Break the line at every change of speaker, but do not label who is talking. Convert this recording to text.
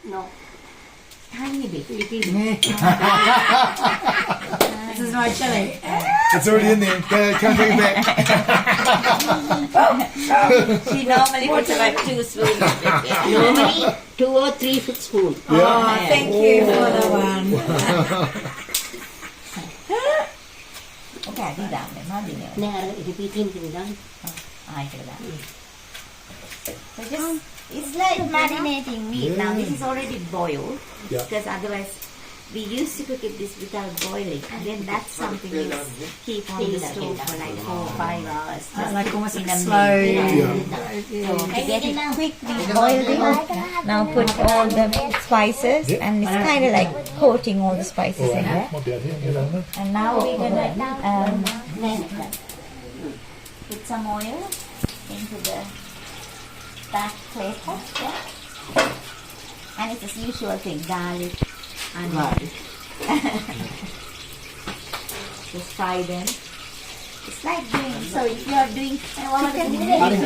No.
Tiny bit.
Little.
This is my chili.
It's already in there. Can't take it back.
She normally puts about 2 spoons.
Normally 2 or 3 spoons.
Oh, thank you for the one.
Okay, I did that.
නෑ අර පිටින් දාන්න.
I did that. So just, it's like marinating meat. Now this is already boiled.
Yeah.
Because otherwise, we used to cook it this without boiling. And then that's something we keep on the stove for like 4 or 5 hours. Just
Like almost
in
a
a
slow.
So to get it quick, we boiled it. Now put all the spices and it's kind of like coating all the spices in there. And now we're gonna put some oil into the back platter. Yeah? And it's the usual thing, garlic, onion. Just fry them. It's like doing, so if you are doing chicken,